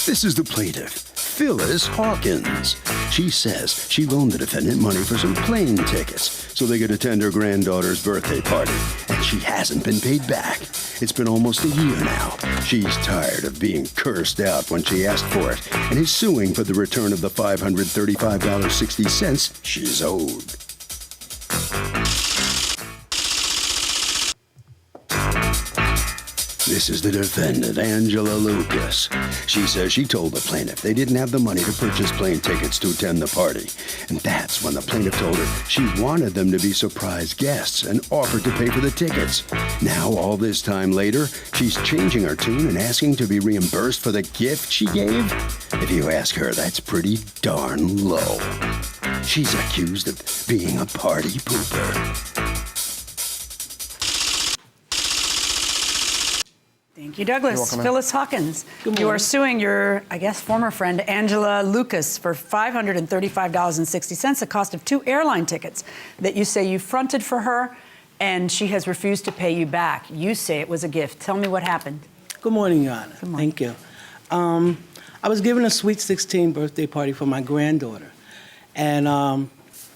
This is the plaintiff, Phyllis Hawkins. She says she loaned the defendant money for some plane tickets so they could attend her granddaughter's birthday party, and she hasn't been paid back. It's been almost a year now. She's tired of being cursed out when she asked for it and is suing for the return of the $535.60 she's owed. This is the defendant, Angela Lucas. She says she told the plaintiff they didn't have the money to purchase plane tickets to attend the party. And that's when the plaintiff told her she wanted them to be surprise guests and offered to pay for the tickets. Now, all this time later, she's changing her tune and asking to be reimbursed for the gift she gave? If you ask her, that's pretty darn low. She's accused of being a party pooper. Thank you, Douglas. Phyllis Hawkins, you are suing your, I guess, former friend Angela Lucas for $535.60, the cost of 2 airline tickets that you say you fronted for her, and she has refused to pay you back. You say it was a gift. Tell me what happened. Good morning, Your Honor. Good morning. Thank you. I was giving a sweet 16 birthday party for my granddaughter. And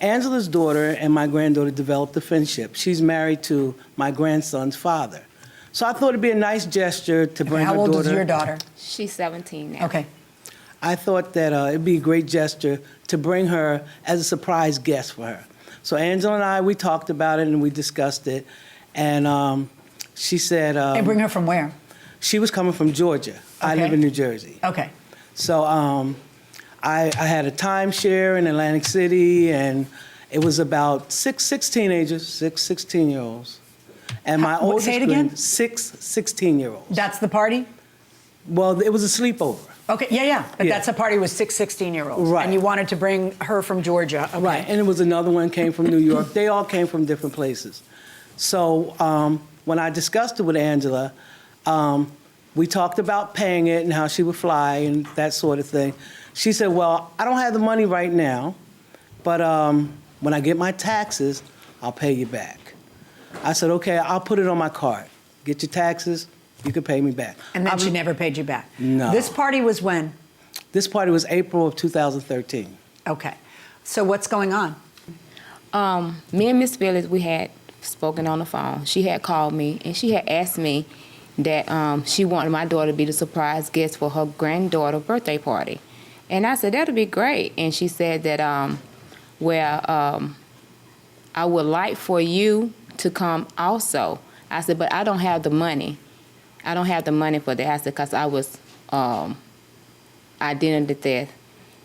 Angela's daughter and my granddaughter developed a friendship. She's married to my grandson's father. So I thought it'd be a nice gesture to bring her daughter. How old is your daughter? She's 17 now. Okay. I thought that it'd be a great gesture to bring her as a surprise guest for her. So Angela and I, we talked about it and we discussed it. And she said... and bring her from where? She was coming from Georgia. Okay. I live in New Jersey. Okay. So I had a timeshare in Atlantic City, and it was about six teenagers, 16-year-olds. And my oldest, say it again? 16-year-olds. That's the party? Well, it was a sleepover. Okay, yeah. But that's a party with 6 16-year-olds. Right. And you wanted to bring her from Georgia. Okay. Right, and it was another one came from New York. They all came from different places. So when I discussed it with Angela, we talked about paying it and how she would fly and that sort of thing. She said, well, I don't have the money right now, but when I get my taxes, I'll pay you back. I said, okay, I'll put it on my card. Get your taxes, you can pay me back. And then she never paid you back? No. This party was when? This party was April of 2013. Okay. So what's going on? Me and Miss Phyllis, we had spoken on the phone. She had called me, and she had asked me that she wanted my daughter to be the surprise guest for her granddaughter's birthday party. And I said, that'll be great. And she said that, I would like for you to come also. I said, but I don't have the money. I don't have the money for that. I said, because I was identity theft,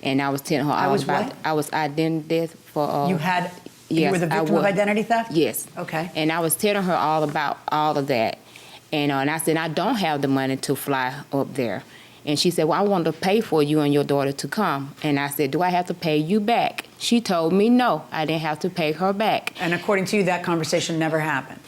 and I was telling her all about it. I was identity theft for... you had... Yes, you were the victim of identity theft? Yes. Okay. And I was telling her all about all of that. And I said, I don't have the money to fly up there. And she said, well, I want to pay for you and your daughter to come. And I said, do I have to pay you back? She told me no, I didn't have to pay her back. And according to you, that conversation never happened?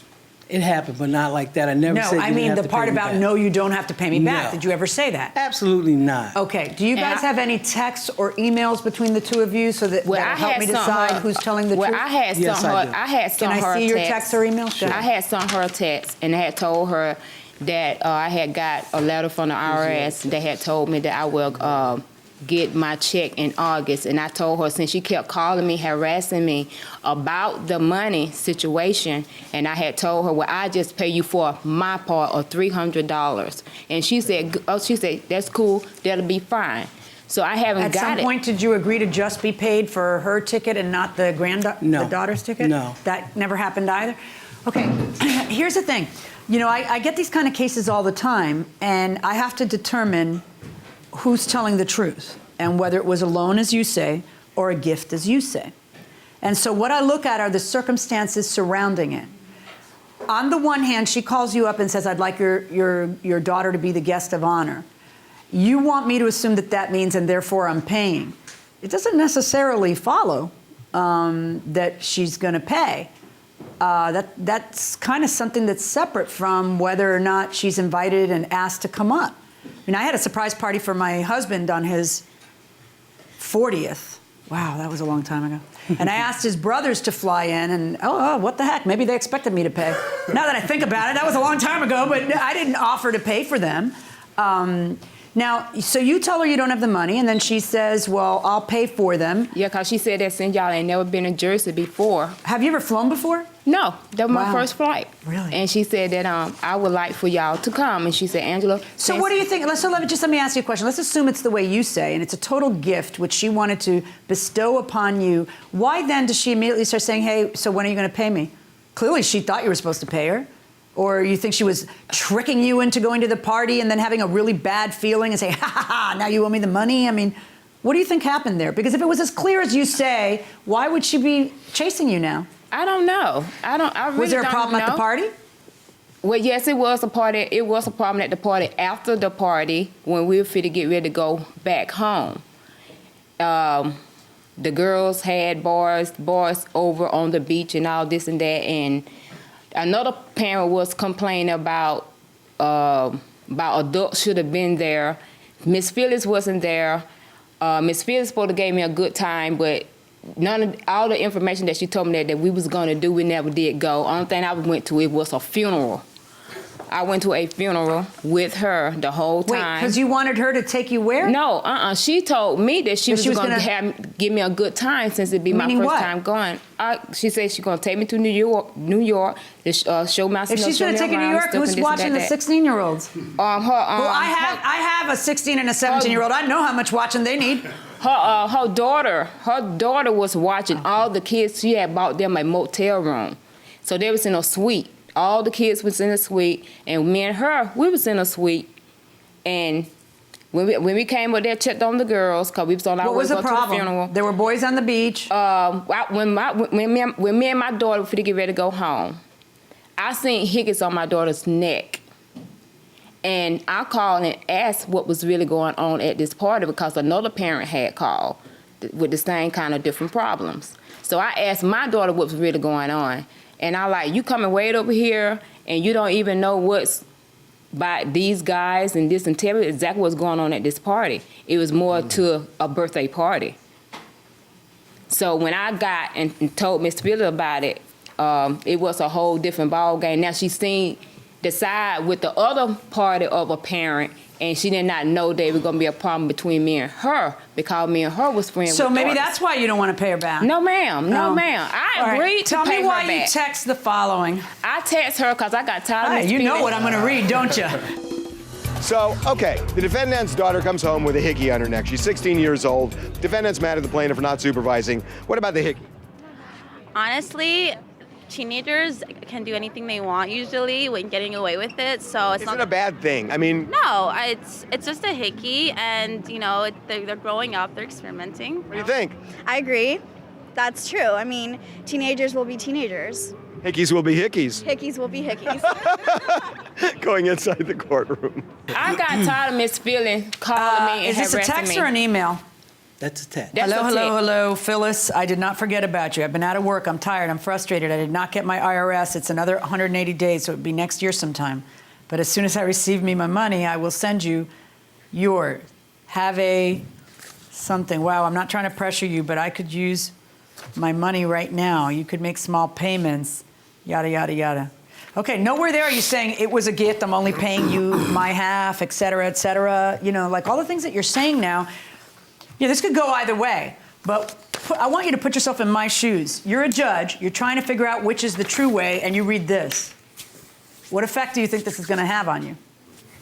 It happened, but not like that. I never said you No, I mean the part about no, you don't have to pay me back. Did you ever say that? Absolutely not. Okay. Do you guys have any texts or emails between the two of you so that that'll help me decide who's telling the truth? I had some Can I see your texts or emails? Sure. I had some of her texts, and I had told her that I had got a letter from the IRS that had told me that I will get my check in August. And I told her, since she kept calling me, harassing me about the money situation, and I had told her, well, I just pay you for my part of $300. And she said, that's cool, that'll be fine. So I haven't got it. At some point, did you agree to just be paid for her ticket and not the the daughter's ticket? No. That never happened either? Okay, here's the thing. You know, I get these kind of cases all the time, and I have to determine who's telling the truth and whether it was a loan, as you say, or a gift, as you say. And so what I look at are the circumstances surrounding it. On the one hand, she calls you up and says, I'd like your daughter to be the guest of honor. You want me to assume that that means, and therefore I'm paying. It doesn't necessarily follow that she's going to pay. That's kind of something that's separate from whether or not she's invited and asked to come up. I mean, I had a surprise party for my husband on his 40th. Wow, that was a long time ago. And I asked his brothers to fly in, and oh, what the heck? Maybe they expected me to pay. Now that I think about it, that was a long time ago, but I didn't offer to pay for them. Now, so you tell her you don't have the money, and then she says, well, I'll pay for them. Yeah, because she said that since y'all ain't never been in Jersey before. Have you ever flown before? No, that was my Wow. first flight. Really? And she said that I would like for y'all to come. And she said, Angela. So what do you think? Let me ask you a question. Let's assume it's the way you say, and it's a total gift which she wanted to bestow upon you. Why then does she immediately start saying, hey, so when are you going to pay me? Clearly she thought you were supposed to pay her. Or you think she was tricking you into going to the party and then having a really bad feeling and say, ha ha ha, now you owe me the money? I mean, what do you think happened there? Because if it was as clear as you say, why would she be chasing you now? I don't know. I really Was there a don't problem at the know. party? Well, yes, it was a party. It was a problem at the party after the party when we were fit to get ready to go back home. The girls had boys over on the beach and all this and that, and another parent was complaining about adults should have been there. Miss Phyllis wasn't there. Miss Phyllis supposed to gave me a good time, but all the information that she told me that we was gonna do, we never did go. Only thing I went to, it was a funeral. I went to a funeral with her the whole time. Wait, because you wanted her to take you where? No, she told me that she was going to give me a good time since it'd be Meaning my first what? time going. She said she's going to take me to New York to show my. If she's going to take you to New York, who's watching the 16-year-olds? I have a 16 and a 17-year-old. I know how much watching they need. Her daughter was watching all the kids. She had bought them a motel room, so they was in a suite. All the kids was in a suite, and me and her, we was in a suite. And when we came up there, checked on the girls, because we was on our way to go to the funeral. There were boys on the beach. When me and my daughter were finna get ready to go home, I seen hickets on my daughter's neck. And I called and asked what was really going on at this party, because another parent had called with the same kind of different problems. So I asked my daughter what was really going on. And I like, you coming way over here and you don't even know what's by these guys and this, and tell me exactly what's going on at this party. It was more to a birthday party. So when I got and told Miss Phyllis about it, it was a whole different ball game. Now she's seen the side with the other party of a parent, and she did not know there was going to be a problem between me and her, because me and her was friends. So with maybe daughters. that's why you don't want to pay her back. No, ma'am. No, Oh. ma'am. I All right. agreed to pay her back. Tell me why you text the following. I text her because I got tired of Hey, Miss you know Phyllis. what I'm going to read, don't you? So, okay, the defendant's daughter comes home with a hickey on her neck. She's 16 years old. Defendant's mad at the plaintiff for not supervising. What about the hickey? Honestly, teenagers can do anything they want usually when getting away with it, so it's Isn't not a bad thing. I mean, No, it's just a hickey, and you know they're growing up, they're experimenting. what do you think? I agree. That's true. I mean, teenagers will be teenagers. Hickeys will be hickeys. Hickeys will be hickeys. Going inside the courtroom. I got tired of Miss Phyllis calling me and Is this a harassing text me. or an email? That's a text. That's a text. Hello, Phyllis. I did not forget about you. I've been out of work. I'm tired. I'm frustrated. I did not get my IRS. It's another 180 days, so it'll be next year sometime. But as soon as I receive me my money, I will send you yours. Have a something. Wow, I'm not trying to pressure you, but I could use my money right now. You could make small payments, yada, yada, yada. Okay, nowhere there are you saying it was a gift, I'm only paying you my half, et cetera, you know, like all the things that you're saying now. Yeah, this could go either way, but I want you to put yourself in my shoes. You're a judge, you're trying to figure out which is the true way, and you read this. What effect do you think this is gonna have on you?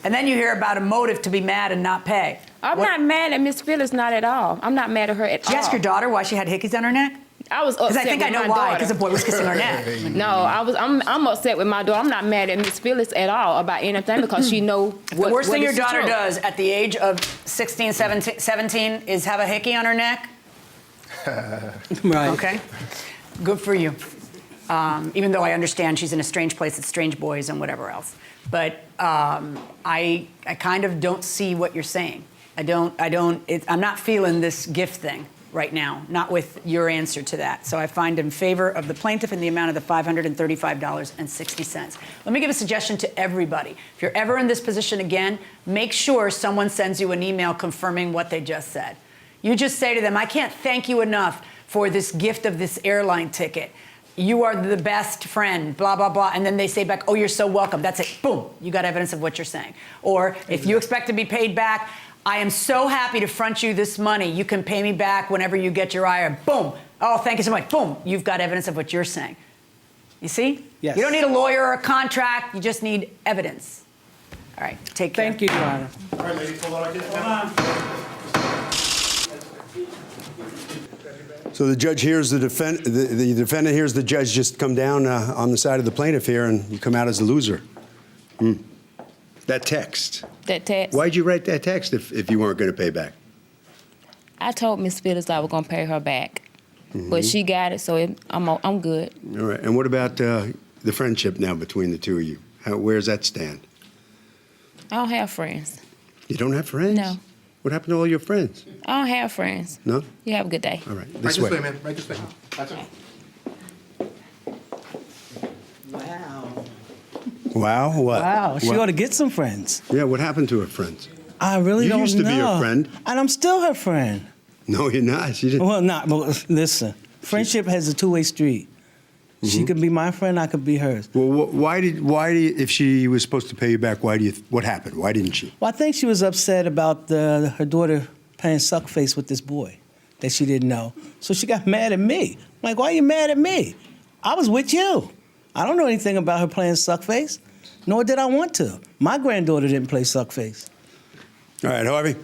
And then you hear about a motive to be mad and not pay. I'm not mad at Miss Phyllis, not at all. I'm not mad at her at Did you all. ask your daughter why she had hickeys on her neck? I was upset Because I think I know why, because the boy was kissing her neck. No, I'm upset with my daughter. I'm not mad at Miss Phyllis at all about anything, because she know what The worst thing what your is the daughter truth. does at the age of 16, 17 is have a hickey on her neck. Right. Okay? Good for you. Even though I understand she's in a strange place with strange boys and whatever else. But I kind of don't see what you're saying. I'm not feeling this gift thing right now, not with your answer to that. So I find in favor of the plaintiff in the amount of the $535.60. Let me give a suggestion to everybody. If you're ever in this position again, make sure someone sends you an email confirming what they just said. You just say to them, I can't thank you enough for this gift of this airline ticket. you are the best friend, blah, blah, blah. And then they say back, oh, you're so welcome. That's it. Boom. You got evidence of what you're saying. Or if you expect to be paid back, I am so happy to front you this money. You can pay me back whenever you get your IRA. Boom. Oh, thank you so much. Boom. You've got evidence of what you're saying. You see? Yes. You don't need a lawyer or a contract. You just need evidence. All right. Take care. Thank you, Your Honor. All right, ladies, hold on. So the judge hears the defendant hears the judge just come down on the side of the plaintiff here, and you come out as a loser. That text. That text. Why'd you write that text if you weren't going to pay back? I told Miss Phillips I was gonna pay her back, but she got it, so I'm good. All right. And what about the friendship now between the two of you? Where's that stand? I don't have friends. You don't have friends? No. What happened to all your friends? I don't have friends. No? You have a good day. All right. Right This this way. way, man. Right this way. That's it. Wow. Wow. What? Wow. She What? ought to get some friends. Yeah. What happened to her friends? I really You don't know. used to be her friend. And I'm still her friend. No, you're not. She didn't. Well, not. But listen, friendship has a two-way street. She could be my friend. I could be hers. Well, why if she was supposed to pay you back, what happened? Why didn't she? Well, I think she was upset about her daughter playing suckface with this boy that she didn't know. So she got mad at me. I'm like, why are you mad at me? I was with you. I don't know anything about her playing suckface, nor did I want to. My granddaughter didn't play suckface. All right, Harvey.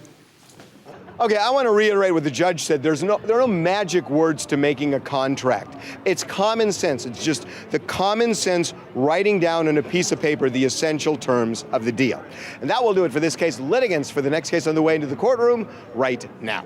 Okay, I want to reiterate what the judge said. There are no magic words to making a contract. It's common sense. It's just the common sense writing down on a piece of paper the essential terms of the deal. And that will do it for this case. Litigants for the next case on the way into the courtroom right now.